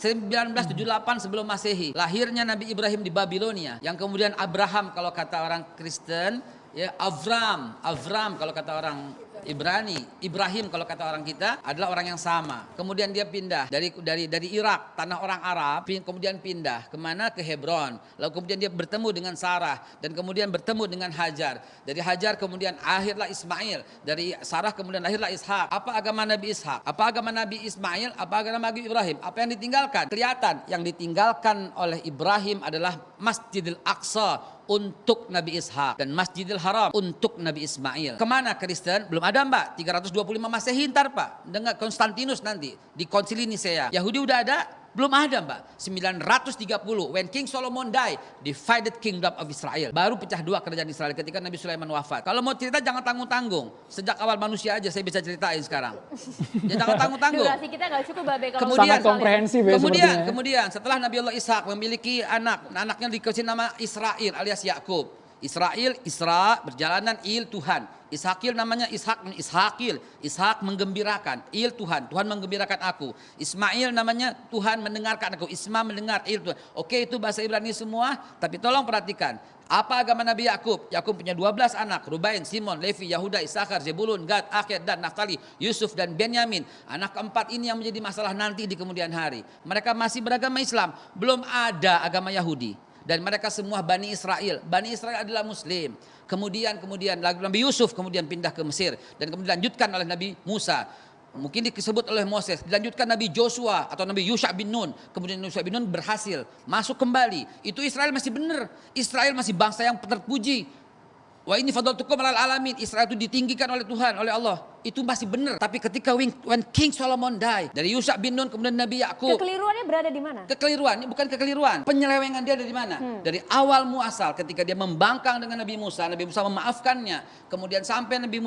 1978 sebelum Masehi, lahirnya Nabi Ibrahim di Babilonia, yang kemudian Abraham kalau kata orang Kristen, ya Avram kalau kata orang Ibrani, Ibrahim kalau kata orang kita adalah orang yang sama. Kemudian dia pindah dari Irak, tanah orang Arab, kemudian pindah kemana? Ke Hebron. Lalu kemudian dia bertemu dengan Sarah dan kemudian bertemu dengan Hajar. Dari Hajar kemudian akhirlah Ismail. Dari Sarah kemudian lahirlah Ishak. Apa agama Nabi Ishak? Apa agama Nabi Ismail? Apa agama Nabi Ibrahim? Apa yang ditinggalkan? Kelihatan yang ditinggalkan oleh Ibrahim adalah Masjidil Aqsa untuk Nabi Ishak dan Masjidil Haram untuk Nabi Ismail. Kemana Kristen? Belum ada Mbak. 325 Masehi ntar Pak. Dengan Konstantinus nanti di Konsili Nisea. Yahudi udah ada? Belum ada Mbak. 930 when King Solomon die, divided kingdom of Israel. Baru pecah dua kerajaan Israel ketika Nabi Sulaiman wafat. Kalau mau cerita jangan tanggung-tanggung. Sejak awal manusia aja saya bisa ceritain sekarang. Ya jangan tanggung-tanggung. Durasi kita nggak cukup Babe kalau sangat komprehensif ya. Kemudian setelah Nabi Allah Ishak memiliki anaknya dikasih nama Israel alias Yakub. Israel, Isra, berjalanan, Il, Tuhan. Ishakil namanya Ishak menggembirakan, Il Tuhan menggembirakan aku. Ismail namanya Tuhan mendengarkan aku, Isma mendengar, Il Tuhan. Oke, itu bahasa Ibrani semua, tapi tolong perhatikan. Apa agama Nabi Yakub? Yakub punya 12 anak, Rubain, Simon, Levi, Yahuda, Isakar, Zebulun, Gad, Akhir, dan Naftali, Yusuf, dan Benyamin. Anak keempat ini yang menjadi masalah nanti di kemudian hari. Mereka masih beragama Islam, belum ada agama Yahudi. Dan mereka semua Bani Israel. Bani Israel adalah Muslim. Kemudian Nabi Yusuf kemudian pindah ke Mesir. Dan kemudian dilanjutkan oleh Nabi Musa. Mungkin disebut oleh Moses. Dilanjutkan Nabi Joshua atau Nabi Yusha bin Nun. Kemudian Yusha bin Nun berhasil masuk kembali. Itu Israel masih benar. Israel masih bangsa yang terpuji. Wa ini fadltukum alal alamin. Israel itu ditinggikan oleh Tuhan, oleh Allah. Itu masih benar. Tapi ketika when King Solomon die, dari Yusha bin Nun kemudian Nabi Yakub. Kekeliruannya berada di mana? Kekeliruan, ini bukan kekeliruan. Penyelewengan dia dari mana? Dari awal muasal ketika dia membangkang dengan Nabi Musa memaafkannya. Kemudian sampai Nabi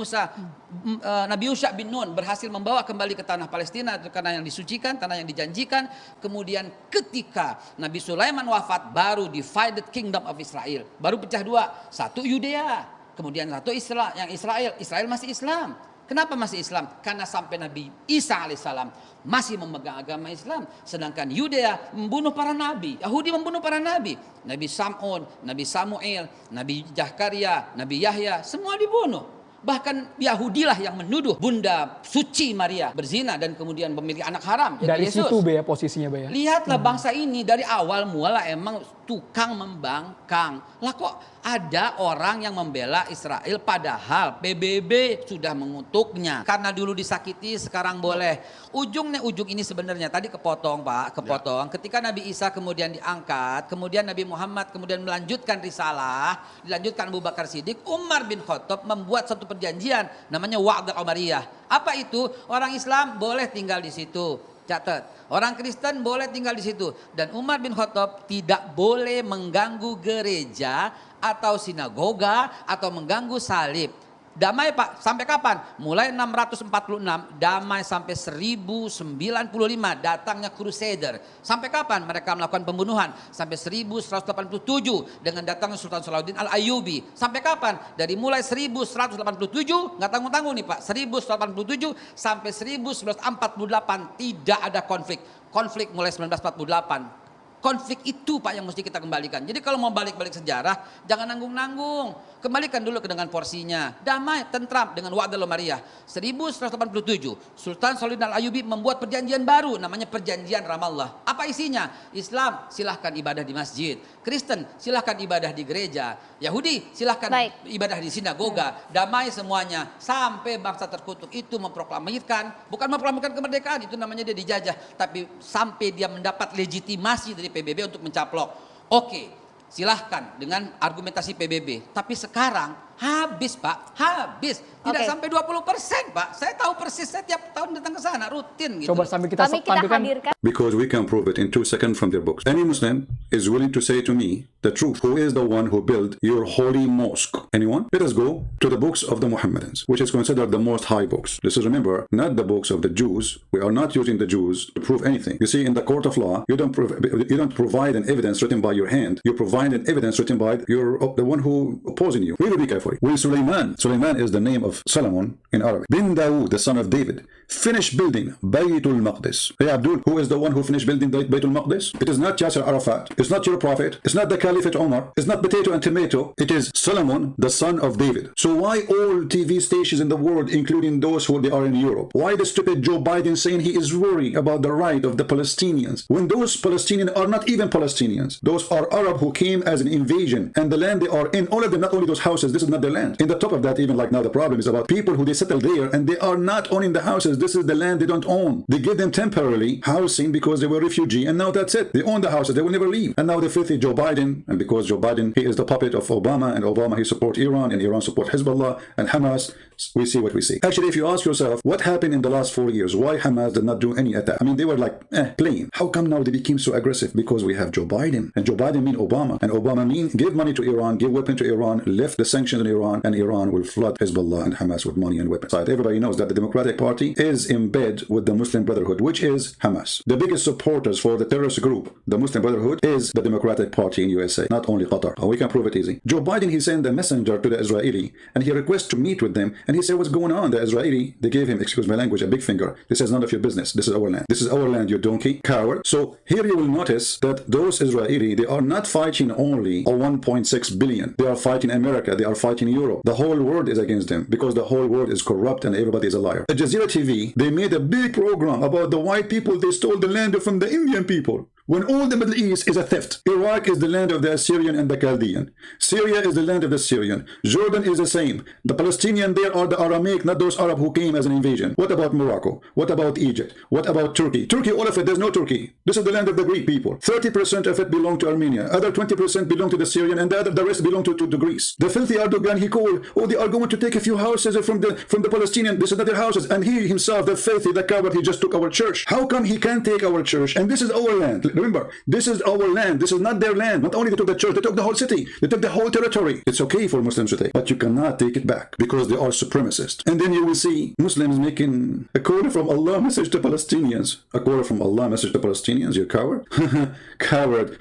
Yusha bin Nun berhasil membawa kembali ke tanah Palestina, itu tanah yang disucikan, tanah yang dijanjikan. Kemudian ketika Nabi Sulaiman wafat, baru divided kingdom of Israel. Baru pecah dua, satu Yudea, kemudian satu Israel masih Islam. Kenapa masih Islam? Karena sampai Nabi Isa alaihissalam masih memegang agama Islam. Sedangkan Yudea membunuh para nabi. Yahudi membunuh para nabi. Nabi Sam'un, Nabi Samuel, Nabi Zakaria, Nabi Yahya, semua dibunuh. Bahkan Yahudilah yang menuduh Bunda Suci Maria berzina dan kemudian memiliki anak haram. Dari Yesus. Situ Be, posisinya Be. Lihatlah bangsa ini dari awal mula emang tukang membangkang. Lah kok ada orang yang membela Israel padahal PBB sudah mengutuknya. Karena dulu disakiti sekarang boleh. Ujung ini sebenarnya tadi kepotong Pak, kepotong. Ya. Ketika Nabi Isa kemudian diangkat, kemudian Nabi Muhammad kemudian melanjutkan risalah, dilanjutkan Abu Bakar Siddiq, Umar bin Khattab membuat satu perjanjian namanya Wa'd al-Umariyah. Apa itu? Orang Islam boleh tinggal di situ. Catat, orang Kristen boleh tinggal di situ. Dan Umar bin Khattab tidak boleh mengganggu gereja atau sinagoga atau mengganggu salib. Damai Pak, sampai kapan? Mulai 646, damai sampai 1095 datangnya Crusader. Sampai kapan mereka melakukan pembunuhan? Sampai 1187 dengan datangnya Sultan Salahuddin Al-Ayyubi. Sampai kapan? Dari mulai 1187, nggak tanggung-tanggung nih Pak, 1187 sampai 1948 tidak ada konflik. Konflik mulai 1948. Konflik itu Pak yang mesti kita kembalikan. Jadi kalau mau balik-balik sejarah, jangan nanggung-nanggung. Kembalikan dulu dengan porsinya. Damai, tentram dengan Wa'd al-Umariyah. 1187, Sultan Salahuddin Al-Ayyubi membuat perjanjian baru, namanya Perjanjian Ramallah. Apa isinya? Islam silahkan ibadah di masjid. Kristen silahkan ibadah di gereja. Yahudi silahkan ibadah di sinagoga. Damai semuanya. Sampai bangsa terkutuk itu memproklamirkan, bukan memproklamirkan kemerdekaan, itu namanya dia dijajah. Tapi sampai dia mendapat legitimasi dari PBB untuk mencaplok. Oke, silahkan dengan argumentasi PBB. Tapi sekarang habis Pak, habis. Tidak sampai 20% Pak. Saya tahu persis, saya tiap tahun datang ke sana rutin gitu. Coba sambil kita hadirkan. Because we can prove it in 2 seconds from their books. Any Muslim is willing to say to me the truth. Who is the one who built your holy mosque? Anyone? Let us go to the books of the Muhammadans, which is considered the most high books. This is, remember, not the books of the Jews. We are not using the Jews to prove anything. You see, in the court of law, you don't provide an evidence written by your hand. You provide an evidence written by the one who opposing you. We will be careful. carefully. Will Sulaiman is the name of Solomon in Arabic. Bin Dawood, the son of David, finished building Baytul Maqdis. Hey Abdul, who is the one who finished building Baytul Maqdis? It is not Yasser Arafat. It's not your prophet. It's not the Caliphate Omar. It's not potato and tomato. It is Solomon, the son of David. So why all TV stations in the world, including those who they are in Europe? Why the stupid Joe Biden saying he is worried about the right of the Palestinians when those Palestinians are not even Palestinians? Those are Arab who came as an invasion, and the land they are in, all of them, not only those houses, this is not their land. In the top of that, even like now, the problem is about people who they settle there and they are not owning the houses. This is the land they don't own. They give them temporarily housing because they were refugee, and now that's it. They own the houses. They will never leave. And now the filthy Joe Biden, and because Joe Biden, he is the puppet of Obama, and Obama, he support Iran, and Iran support Hezbollah and Hamas. We see what we see. Actually, if you ask yourself, what happened in the last 4 years? Why Hamas did not do any attack? I mean, they were like, playing. How come now they became so aggressive? Because we have Joe Biden. And Joe Biden mean Obama. And Obama mean give money to Iran, give weapon to Iran, lift the sanctions on Iran, and Iran will flood Hezbollah and Hamas with money and weapons. So everybody knows that the Democratic Party is in bed with the Muslim Brotherhood, which is Hamas. The biggest supporters for the terrorist group, the Muslim Brotherhood, is the Democratic Party in USA, not only Qatar. We can prove it easy. Joe Biden, he sent a messenger to the Israeli, and he requests to meet with them, and he said, what's going on? The Israeli, they gave him, excuse my language, a big finger. This is none of your business. This is our land. This is our land, you donkey, coward. So here you will notice that those Israeli, they are not fighting only a 1.6 billion. They are fighting America. They are fighting Europe. The whole world is against them because the whole world is corrupt and everybody is a liar. Al Jazeera TV, they made a big program about the white people. They stole the land from the Indian people. When all the Middle East is a theft. Iraq is the land of the Assyrian and the Chaldean. Syria is the land of the Syrian. Jordan is the same. The Palestinians there are the Aramaic, not those Arab who came as an invasion. What about Morocco? What about Egypt? What about Turkey? Turkey, all of it, there's no Turkey. This is the land of the Greek people. 30% of it belong to Armenia. Other 20% belong to the Syrian, and the rest belong to Greece. The filthy Erdogan, he called, oh, they are going to take a few houses from the Palestinian. This is not their houses. And he himself, the filthy, the coward, he just took our church. How come he can't take our church? And this is our land. Remember, this is our land. This is not their land. Not only they took the church, they took the whole city. They took the whole territory. It's okay for Muslims to take, but you cannot take it back because they are supremacists. And then you will see Muslims making a quarter from Allah message to Palestinians. A quarter from Allah message to Palestinians, you coward. Coward.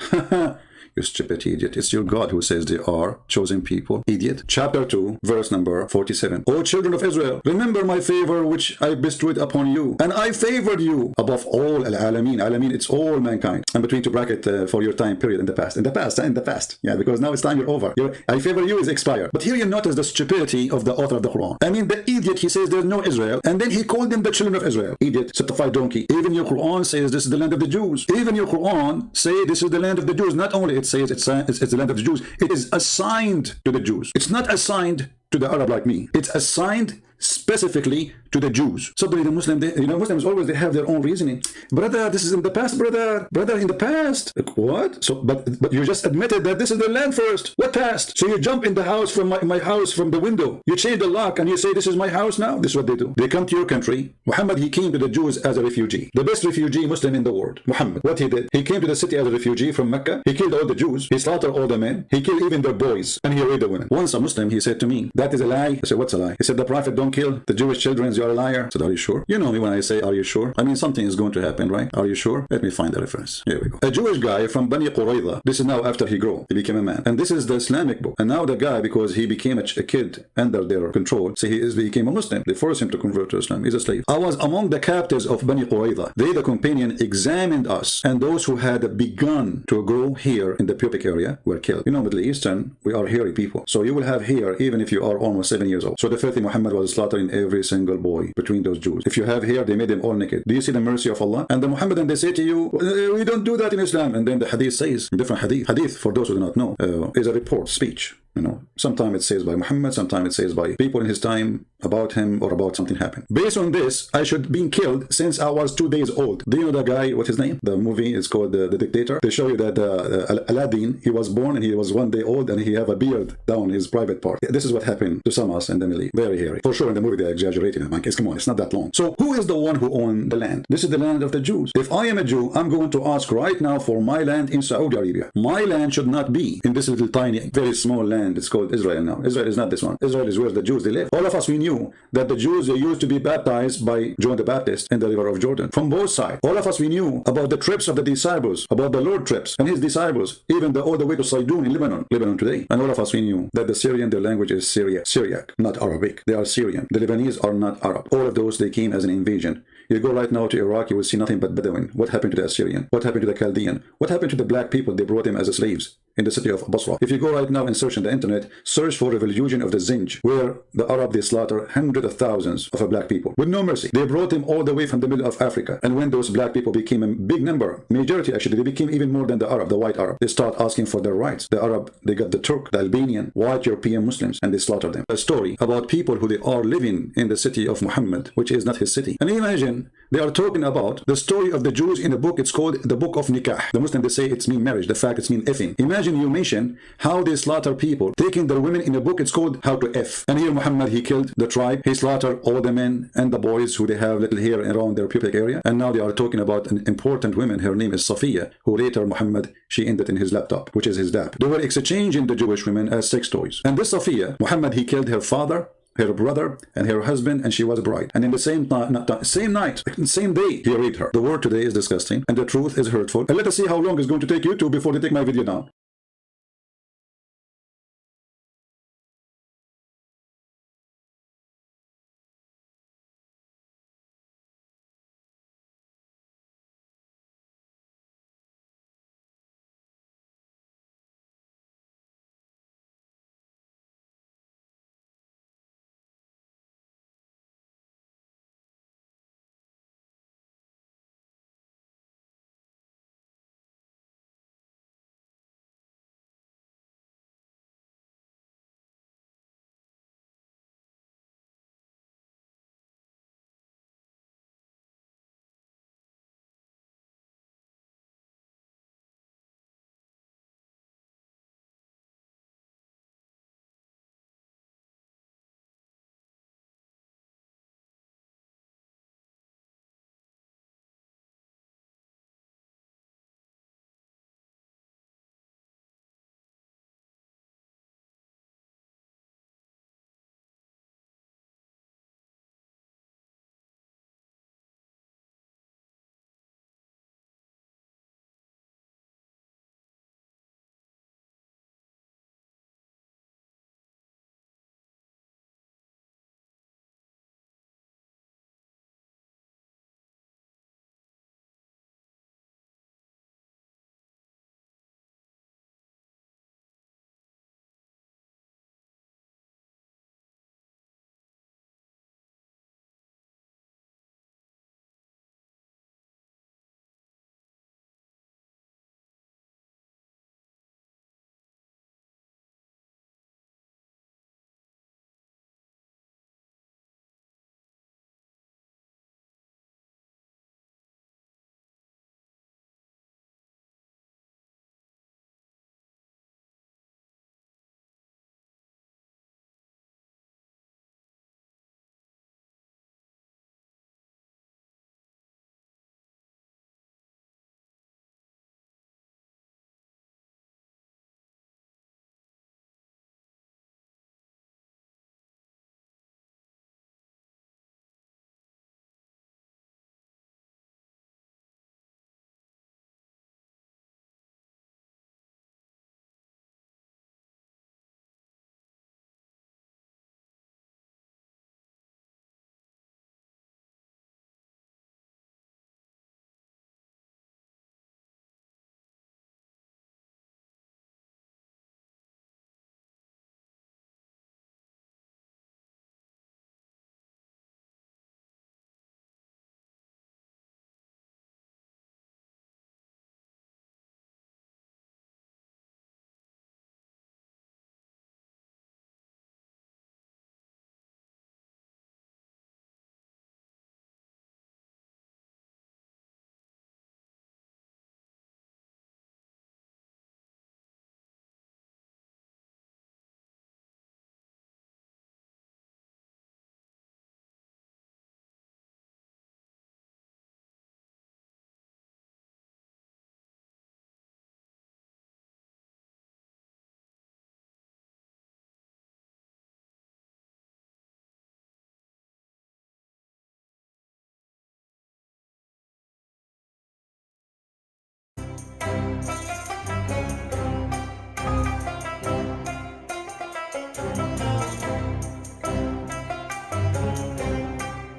You stupid idiot. It's your God who says they are chosen people. Idiot. Chapter 2, verse number 47. O children of Israel, remember my favor which I bestowed upon you. And I favored you above all al-alamin. Alamin, it's all mankind. I'm between to bracket for your time period in the past. In the past. Yeah, because now it's time you're over. I favor you is expired. But here you notice the stupidity of the author of the Quran. I mean, the idiot, he says there's no Israel. And then he called them the children of Israel. Idiot, certified donkey. Even your Quran says this is the land of the Jews. Even your Quran say this is the land of the Jews. Not only it says it's the land of the Jews, it is assigned to the Jews. It's not assigned to the Arab like me. It's assigned specifically to the Jews. Suddenly the Muslim, Muslims always, they have their own reasoning. Brother, this is in the past, brother, in the past. Like, what? So, but you just admitted that this is the land first. What past? So you jump in the house from my house from the window. You change the lock and you say, this is my house now. This is what they do. They come to your country. Muhammad, he came to the Jews as a refugee. The best refugee Muslim in the world. Muhammad, what he did? He came to the city as a refugee from Mecca. He killed all the Jews. He slaughtered all the men. He killed even their boys. And he raped the women. Once a Muslim, he said to me, that is a lie. I said, what's a lie? He said, the Prophet don't kill the Jewish children. You're a liar. I said, are you sure? You know me when I say, are you sure? I mean, something is going to happen, right? Are you sure? Let me find the reference. Here we go. A Jewish guy from Bani Qurayza. This is now after he grew. He became a man. And this is the Islamic book. And now the guy, because he became a kid under their control, so he became a Muslim. They forced him to convert to Islam. He's a slave. I was among the captives of Bani Qurayza. They, the companion, examined us. And those who had begun to grow here in the pubic area were killed. You know, Middle Eastern, we are hairy people. So you will have hair even if you are almost 7 years old. So the filthy Muhammad was slaughtering every single boy between those Jews. If you have hair, they made them all naked. Do you see the mercy of Allah? And the Muhammadan, they say to you, we don't do that in Islam. And then the hadith says, different hadith. Hadith, for those who do not know, is a report, speech. You know, sometimes it says by Muhammad, sometimes it says by people in his time about him or about something happened. Based on this, I should be killed since I was 2 days old. Do you know the guy, what's his name? The movie is called The Dictator. They show you that Aladdin, he was born and he was 1 day old and he have a beard down his private part. This is what happened to some of us in the Middle East. Very hairy. For sure in the movie they're exaggerating. Come on, it's not that long. So who is the one who owned the land? This is the land of the Jews. If I am a Jew, I'm going to ask right now for my land in Saudi Arabia. My land should not be in this little tiny, very small land land. It's called Israel now. Israel is not this one. Israel is where the Jews they live. All of us, we knew that the Jews they used to be baptized by John the Baptist in the river of Jordan. From both sides. All of us, we knew about the trips of the disciples, about the Lord trips and his disciples, even all the way to Sidon in Lebanon today. And all of us, we knew that the Syrian, their language is Syriac, not Arabic. They are Syrian. The Lebanese are not Arab. All of those, they came as an invasion. You go right now to Iraq, you will see nothing but Bedouin. What happened to the Assyrian? What happened to the Chaldean? What happened to the black people? They brought them as slaves in the city of Basra. If you go right now and search on the internet, search for revolution of the Zinj, where the Arab, they slaughter hundreds of thousands of black people with no mercy. They brought them all the way from the middle of Africa. And when those black people became a big number, majority actually, they became even more than the Arab, the white Arab. They start asking for their rights. The Arab, they got the Turk, the Albanian, white European Muslims, and they slaughter them. A story about people who they are living in the city of Muhammad, which is not his city. And imagine, they are talking about the story of the Jews in a book. It's called the Book of Nikah. The Muslims, they say it's mean marriage. The fact it's mean effing. Imagine you mention how they slaughter people, taking their women in a book. It's called How to F. And here Muhammad, he killed the tribe. He slaughtered all the men and the boys who they have little hair around their pubic area. And now they are talking about an important woman. Her name is Safiya, who later Muhammad, she ended in his laptop, which is his dap. They were exchanging the Jewish women as sex toys. And this Safiya, Muhammad, he killed her father, her brother, and her husband, and she was a bride. And in the same same day, he raped her. The word today is disgusting, and the truth is hurtful. And let us see how long it's going to take you two before they take my video down.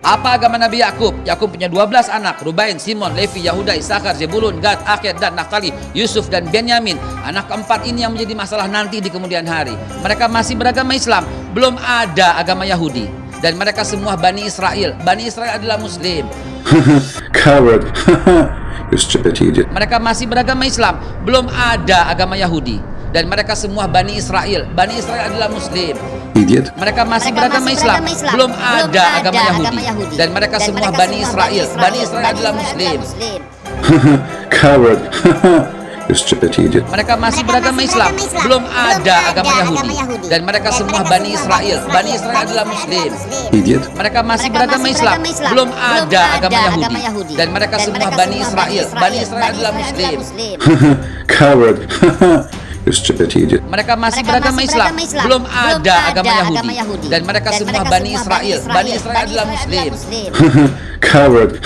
Apa agama Nabi Yakub? Yakub punya 12 anak, Rubain, Simon, Levi, Yahuda, Isakar, Zebulun, Gad, Akhir, dan Naftali, Yusuf, dan Benyamin. Anak keempat ini yang menjadi masalah nanti di kemudian hari. Mereka masih beragama Islam, belum ada agama Yahudi. Dan mereka semua Bani Israel. Bani Israel adalah Muslim. Coward. You stupid idiot. Mereka masih beragama Islam, belum ada agama Yahudi. Dan mereka semua Bani Israel. Bani Israel adalah Muslim. Idiot. Mereka masih beragama Islam, belum ada agama Yahudi. Dan mereka semua Bani Israel. Bani Israel adalah Muslim. Coward. You stupid idiot. Mereka masih beragama Islam, belum ada agama Yahudi. Dan mereka semua Bani Israel. Bani Israel adalah Muslim. Idiot. Mereka masih beragama Islam, belum ada agama Yahudi. Dan mereka semua Bani Israel. Bani Israel adalah Muslim. Coward. You stupid idiot. Mereka masih beragama Islam, belum ada agama Yahudi. Dan mereka semua Bani Israel. Bani Israel adalah Muslim. Coward.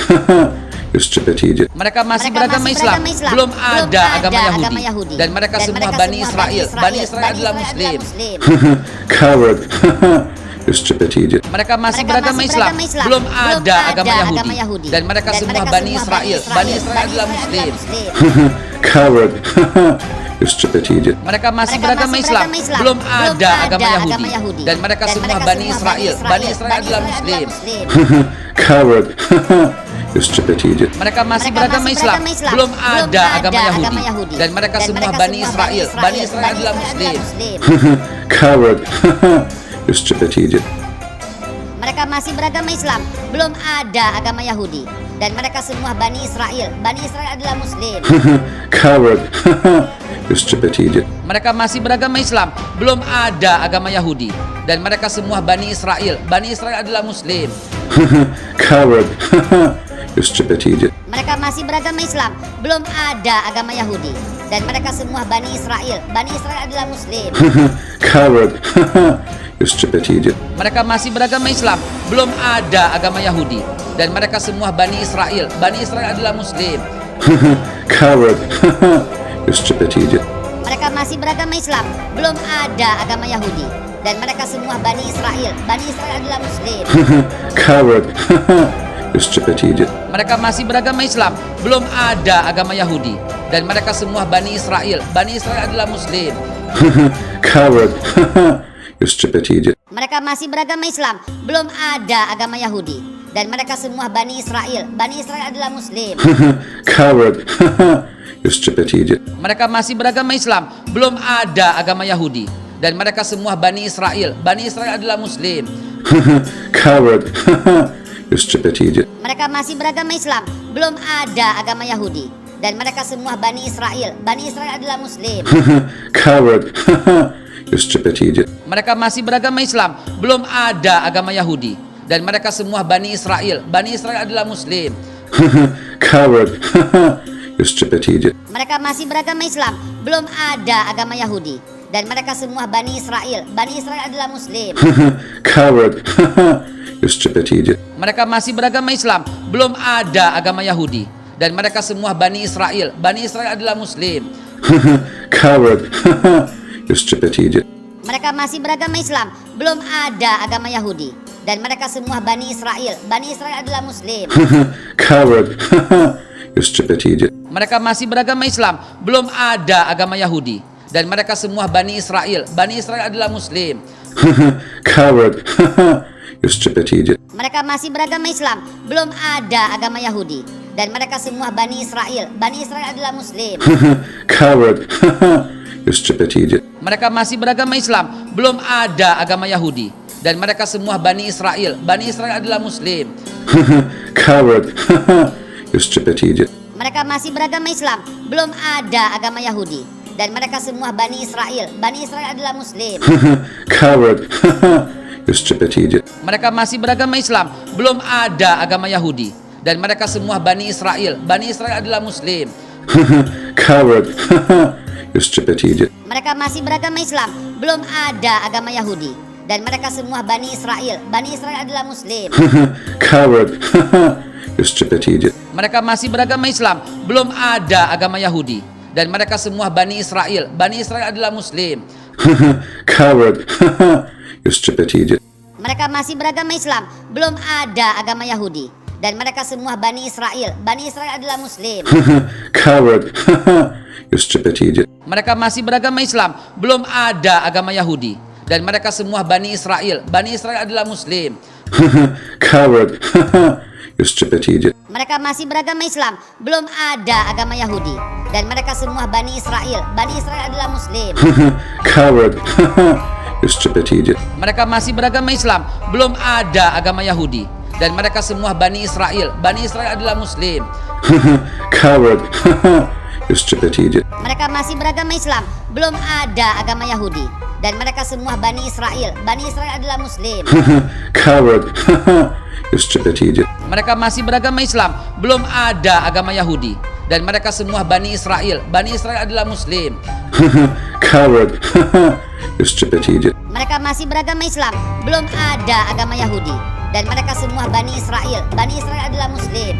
You stupid idiot. Mereka masih beragama Islam, belum ada agama Yahudi. Dan mereka semua Bani Israel. Bani Israel adalah Muslim. Coward. You stupid idiot. Mereka masih beragama Islam, belum ada agama Yahudi. Dan mereka semua Bani Israel. Bani Israel adalah Muslim. Coward. You stupid idiot. Mereka masih beragama Islam, belum ada agama Yahudi. Dan mereka semua Bani Israel. Bani Israel adalah Muslim. Coward. You stupid idiot. Mereka masih beragama Islam, belum ada agama Yahudi. Dan mereka semua Bani Israel. Bani Israel adalah Muslim. Coward. You stupid idiot. Mereka masih beragama Islam, belum ada agama Yahudi. Dan mereka semua Bani Israel. Bani Israel adalah Muslim. Coward. You stupid idiot. Mereka masih beragama Islam, belum ada agama Yahudi. Dan mereka semua Bani Israel. Bani Israel adalah Muslim. Coward. You stupid idiot. Mereka masih beragama Islam, belum ada agama Yahudi. Dan mereka semua Bani Israel. Bani Israel adalah Muslim. Coward. You stupid idiot. Mereka masih beragama Islam, belum ada agama Yahudi. Dan mereka semua Bani Israel. Bani Israel adalah Muslim. Coward. You stupid idiot. Mereka masih beragama Islam, belum ada agama Yahudi. Dan mereka semua Bani Israel. Bani Israel adalah Muslim. Coward. You stupid idiot. Mereka masih beragama Islam, belum ada agama Yahudi. Dan mereka semua Bani Israel. Bani Israel adalah Muslim. Coward. You stupid idiot. Mereka masih beragama Islam, belum ada agama Yahudi. Dan mereka semua Bani Israel. Bani Israel adalah Muslim. Coward. You stupid idiot. Mereka masih beragama Islam, belum ada agama Yahudi. Dan mereka semua Bani Israel. Bani Israel adalah Muslim. Coward. You stupid idiot. Mereka masih beragama Islam, belum ada agama Yahudi. Dan mereka semua Bani Israel. Bani Israel adalah Muslim. Coward. You stupid idiot. Mereka masih beragama Islam, belum ada agama Yahudi. Dan mereka semua Bani Israel. Bani Israel adalah Muslim. Coward. You stupid idiot. Mereka masih beragama Islam, belum ada agama Yahudi. Dan mereka semua Bani Israel. Bani Israel adalah Muslim. Coward. You stupid idiot. Mereka masih beragama Islam, belum ada agama Yahudi. Dan mereka semua Bani Israel. Bani Israel adalah Muslim. Coward. You stupid idiot. Mereka masih beragama Islam, belum ada agama Yahudi. Dan mereka semua Bani Israel. Bani Israel adalah Muslim. Coward. You stupid idiot. Mereka masih beragama Islam, belum ada agama Yahudi. Dan mereka semua Bani Israel. Bani Israel adalah Muslim. Coward. You stupid idiot. Mereka masih beragama Islam, belum ada agama Yahudi. Dan mereka semua Bani Israel. Bani Israel adalah Muslim. Coward. You stupid idiot. Mereka masih beragama Islam, belum ada agama Yahudi. Dan mereka semua Bani Israel. Bani Israel adalah Muslim. Coward. You stupid idiot. Mereka masih beragama Islam, belum ada agama Yahudi. Dan mereka semua Bani Israel. Bani Israel adalah Muslim. Coward. You stupid idiot. Mereka masih beragama Islam, belum ada agama Yahudi. Dan mereka semua Bani Israel. Bani Israel adalah Muslim. Coward. You stupid idiot. Mereka masih beragama Islam, belum ada agama Yahudi. Dan mereka semua Bani Israel. Bani Israel adalah Muslim. Coward. You stupid idiot. Mereka masih beragama Islam, belum ada agama Yahudi. Dan mereka semua Bani Israel. Bani Israel adalah Muslim. Coward. You stupid idiot. Mereka masih beragama Islam, belum ada agama Yahudi. Dan mereka semua Bani Israel. Bani Israel adalah Muslim. Coward. You stupid idiot. Mereka masih beragama Islam, belum ada agama Yahudi. Dan mereka semua Bani Israel. Bani Israel adalah Muslim. Coward. You stupid idiot. Mereka masih beragama Islam, belum ada agama Yahudi. Dan mereka semua Bani Israel. Bani Israel adalah Muslim. Coward. You stupid idiot. Mereka masih beragama Islam, belum ada agama Yahudi. Dan mereka semua Bani Israel. Bani Israel adalah Muslim. Coward. You stupid idiot. Mereka masih beragama Islam, belum ada agama Yahudi. Dan mereka semua Bani Israel. Bani Israel adalah Muslim. Coward. You stupid idiot. Mereka masih beragama Islam, belum ada agama Yahudi. Dan mereka semua Bani Israel. Bani Israel adalah Muslim. Coward. You stupid idiot. Mereka masih beragama Islam, belum ada agama Yahudi. Dan mereka semua Bani Israel. Bani Israel adalah Muslim.